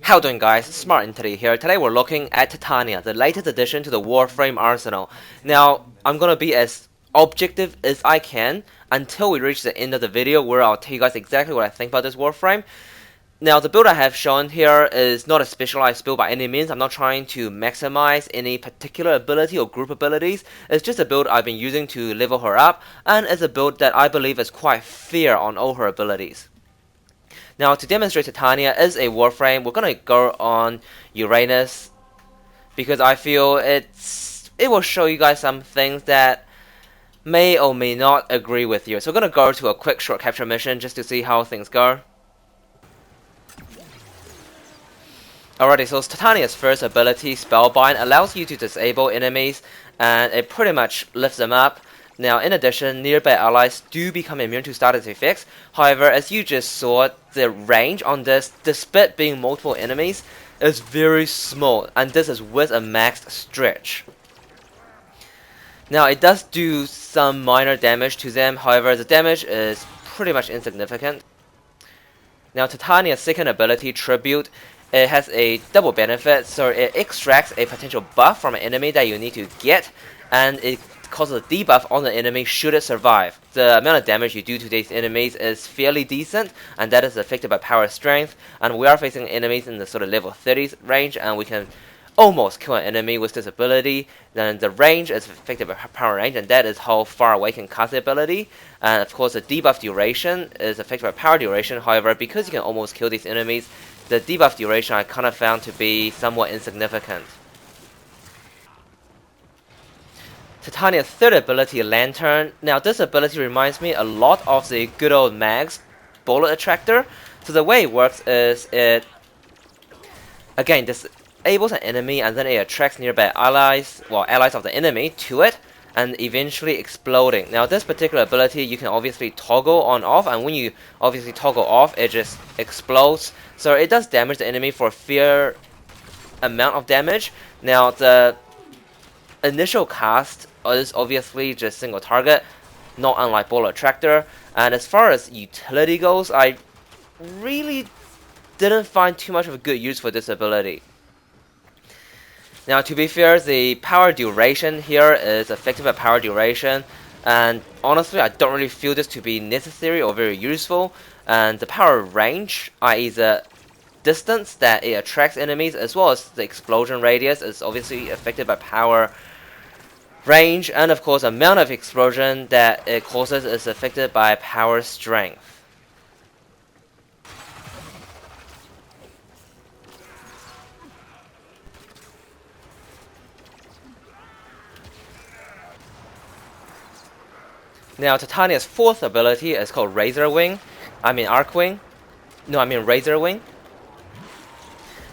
How you doing, guys? SmartEntity here. Today we're looking at Titania, the latest addition to the Warframe arsenal. Now, I'm gonna be as objective as I can until we reach the end of the video where I'll tell you guys exactly what I think about this Warframe. Now, the build I have shown here is not a specialized build by any means. I'm not trying to maximize any particular ability or group abilities. It's just a build I've been using to level her up, and it's a build that I believe is quite fair on all her abilities. Now, to demonstrate Titania as a Warframe, we're gonna go on Uranus because I feel it will show you guys some things that may or may not agree with you. So we're gonna go to a quick short capture mission just to see how things go. Alrighty, so Titania's first ability, Spellbind, allows you to disable enemies, and it pretty much lifts them up. Now, in addition, nearby allies do become immune to status effects. However, as you just saw, the range on this, despite being multiple enemies, is very small, and this is with a maxed stretch. Now, it does do some minor damage to them, however, the damage is pretty much insignificant. Now, Titania's second ability, Tribute, it has a double benefit, so it extracts a potential buff from an enemy that you need to get, and it causes a debuff on the enemy should it survive. The amount of damage you do to these enemies is fairly decent, and that is affected by power strength, and we are facing enemies in the sort of level 30s range, and we can almost kill an enemy with this ability. Then the range is affected by power range, and that is how far away you can cast the ability. And of course the debuff duration is affected by power duration. However, because you can almost kill these enemies, the debuff duration I kind of found to be somewhat insignificant. Titania's third ability, Lantern. Now this ability reminds me a lot of the good old Mag's Bullet Attractor. So the way it works is it, again, disables an enemy and then it attracts nearby allies, well, allies of the enemy to it, and eventually exploding. Now this particular ability you can obviously toggle on off, and when you obviously toggle off, it just explodes. So it does damage the enemy for a fair amount of damage. Now the initial cast is obviously just single target, not unlike Bullet Attractor. And as far as utility goes, I really didn't find too much of a good use for this ability. Now, to be fair, the power duration here is affected by power duration, and honestly, I don't really feel this to be necessary or very useful. And the power range, i.e. the distance that it attracts enemies, as well as the explosion radius, is obviously affected by power range, and of course, the amount of explosion that it causes is affected by power strength. Now, Titania's fourth ability is called Razor Wing. Arc Wing. No, Razor Wing.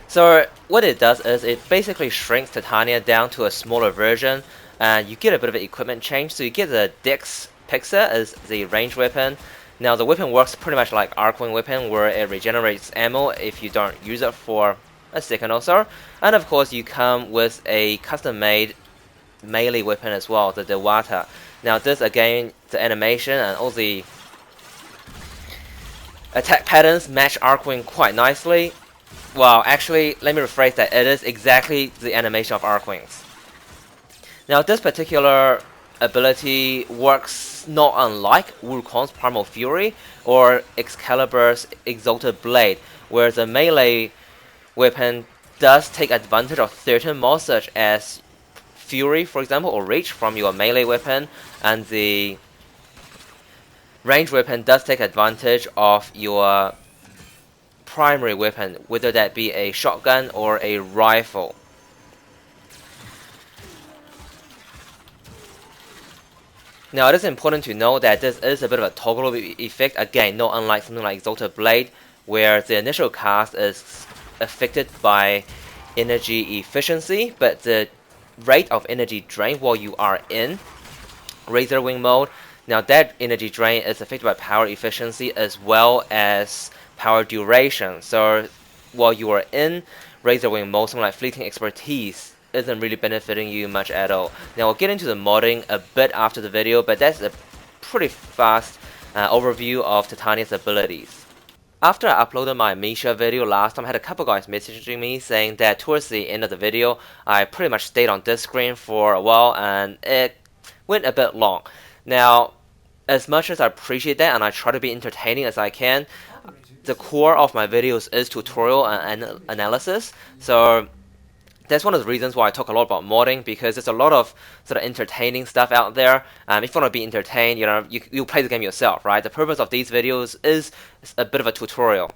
So, what it does is it basically shrinks Titania down to a smaller version, and you get a bit of an equipment change. So you get the Dex Pixar as the ranged weapon. Now, the weapon works pretty much like Arc Wing weapon, where it regenerates ammo if you don't use it for a second or so. And of course, you come with a custom-made melee weapon as well, the Dewata. Now this, again, the animation and all the attack patterns match Arcwing quite nicely. Well, actually, let me rephrase that. It is exactly the animation of Arcwings. Now this particular ability works not unlike Wukong's Primal Fury or Excalibur's Exalted Blade, where the melee weapon does take advantage of certain mods such as Fury, for example, or Reach from your melee weapon, and the ranged weapon does take advantage of your primary weapon, whether that be a shotgun or a rifle. Now, it is important to know that this is a bit of a toggle effect, again, not unlike something like Exalted Blade, where the initial cast is affected by energy efficiency, but the rate of energy drain while you are in Razor Wing mode, now that energy drain is affected by power efficiency as well as power duration. So while you are in Razor Wing mode, something like Fleeting Expertise isn't really benefiting you much at all. Now we'll get into the modding a bit after the video, but that's a pretty fast overview of Titania's abilities. After I uploaded my Misha video last time, I had a couple guys messaging me saying that towards the end of the video, I pretty much stayed on this screen for a while and it went a bit long. Now, as much as I appreciate that and I try to be entertaining as I can, the core of my videos is tutorial and analysis. So that's one of the reasons why I talk a lot about modding, because there's a lot of sort of entertaining stuff out there. If you want to be entertained, you play the game yourself, right? The purpose of these videos is a bit of a tutorial.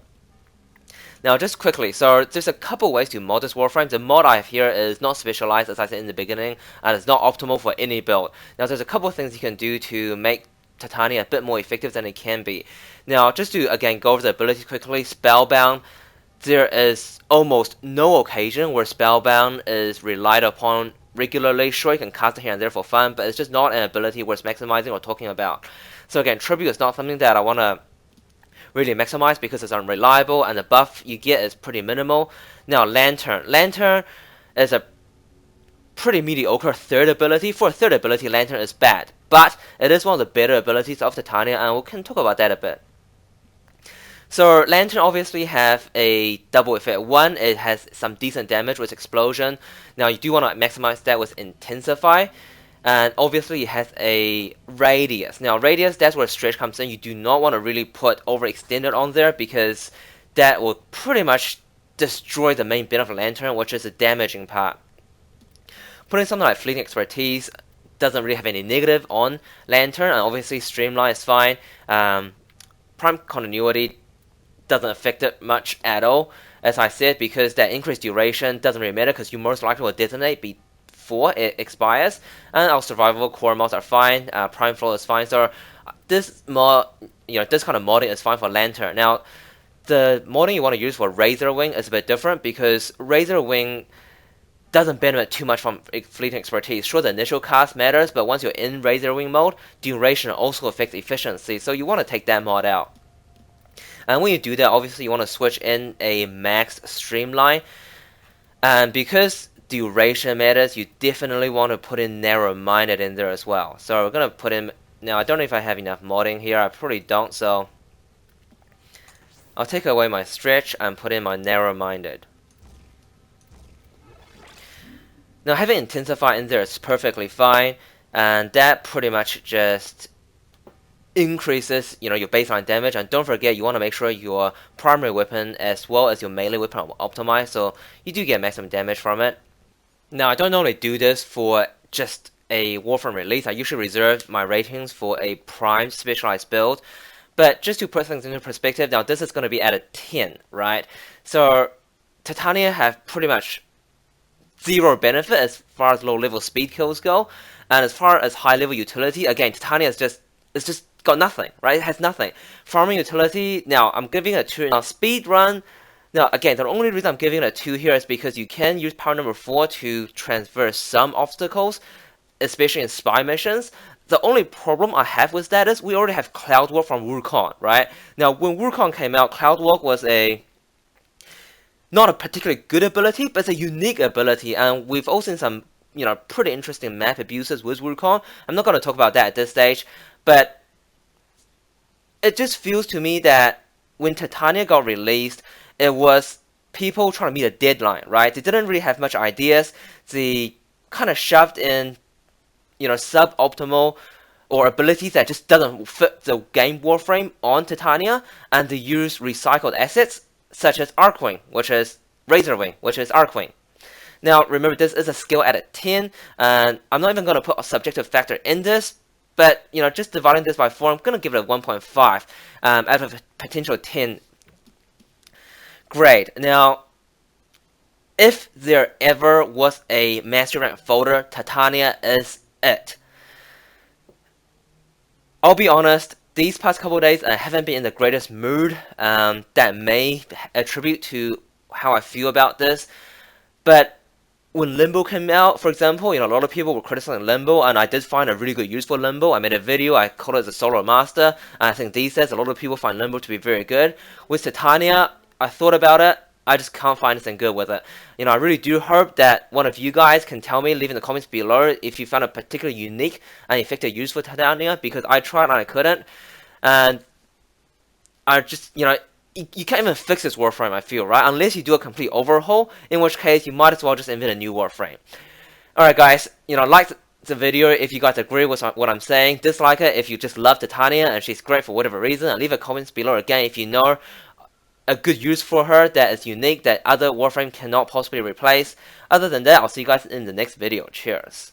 Now, just quickly, so there's a couple ways to mod this Warframe. The mod I have here is not specialized, as I said in the beginning, and it's not optimal for any build. Now, there's a couple of things you can do to make Titania a bit more effective than it can be. Now, just to, again, go over the abilities quickly, Spellbound. There is almost no occasion where Spellbound is relied upon regularly. Sure, you can cast it here and there for fun, but it's just not an ability worth maximizing or talking about. So again, Tribute is not something that I want to really maximize because it's unreliable, and the buff you get is pretty minimal. Now, Lantern. Lantern is a pretty mediocre third ability. For a third ability, Lantern is bad, but it is one of the better abilities of Titania, and we can talk about that a bit. So Lantern obviously have a double effect. One, it has some decent damage with Explosion. Now you do want to maximize that with Intensify. And obviously it has a Radius. Now Radius, that's where Stretch comes in. You do not want to really put Overextended on there, because that will pretty much destroy the main bit of Lantern, which is the damaging part. Putting something like Fleeting Expertise doesn't really have any negative on Lantern, and obviously Streamline is fine. Prime Continuity doesn't affect it much at all, as I said, because that increased duration doesn't really matter, because you most likely will detonate before it expires. And our survival core mods are fine. Prime Flow is fine. So this mod, this kind of modding is fine for Lantern. Now, the modding you want to use for Razor Wing is a bit different, because Razor Wing doesn't benefit too much from Fleeting Expertise. Sure, the initial cast matters, but once you're in Razor Wing mode, duration also affects efficiency. So you want to take that mod out. And when you do that, obviously you want to switch in a max Streamline. And because duration matters, you definitely want to put in Narrow-Minded in there as well. So we're going to put in... Now, I don't know if I have enough modding here. I probably don't, so... I'll take away my Stretch and put in my Narrow-Minded. Now, having Intensify in there is perfectly fine. And that pretty much just increases your baseline damage. And don't forget, you want to make sure your primary weapon as well as your melee weapon are optimized, so you do get maximum damage from it. Now, I don't normally do this for just a Warframe release. I usually reserve my ratings for a prime specialized build, but just to put things into perspective, now this is going to be at a 10, right? So Titania have pretty much zero benefit as far as low level speed kills go, and as far as high level utility, again, Titania is just got nothing, right? It has nothing. Farming utility, now I'm giving it a 2. Now speed run, now again, the only reason I'm giving it a 2 here is because you can use power number 4 to traverse some obstacles, especially in spy missions. The only problem I have with that is we already have Cloud Walk from Wukong, right? Now when Wukong came out, Cloud Walk was not a particularly good ability, but it's a unique ability, and we've all seen some pretty interesting map abuses with Wukong. I'm not going to talk about that at this stage, but it just feels to me that when Titania got released, it was people trying to meet a deadline, right? They didn't really have much ideas. They kind of shoved in, suboptimal or abilities that just doesn't fit the game Warframe on Titania, and they use recycled assets such as Arcwing, which is Razor Wing, which is Arcwing. Now, remember, this is a skill at a 10, and I'm not even going to put a subjective factor in this, but, just dividing this by 4, I'm going to give it a 1.5 out of a potential 10 grade. Now, if there ever was a Master Rank folder, Titania is it. I'll be honest, these past couple of days I haven't been in the greatest mood. That may attribute to how I feel about this, but when Limbo came out, for example, a lot of people were criticizing Limbo, and I did find a really good use for Limbo. I made a video, I called it the Solar Master, and I think these days a lot of people find Limbo to be very good. With Titania, I thought about it, I just can't find anything good with it. I really do hope that one of you guys can tell me, leave in the comments below, if you found a particularly unique and effective use for Titania, because I tried and I couldn't. And I just, you can't even fix this Warframe, I feel, right? Unless you do a complete overhaul, in which case you might as well just invent a new Warframe. Alright guys, like the video if you guys agree with what I'm saying, dislike it if you just love Titania and she's great for whatever reason, and leave a comments below again if you know a good use for her that is unique that other Warframe cannot possibly replace. Other than that, I'll see you guys in the next video. Cheers.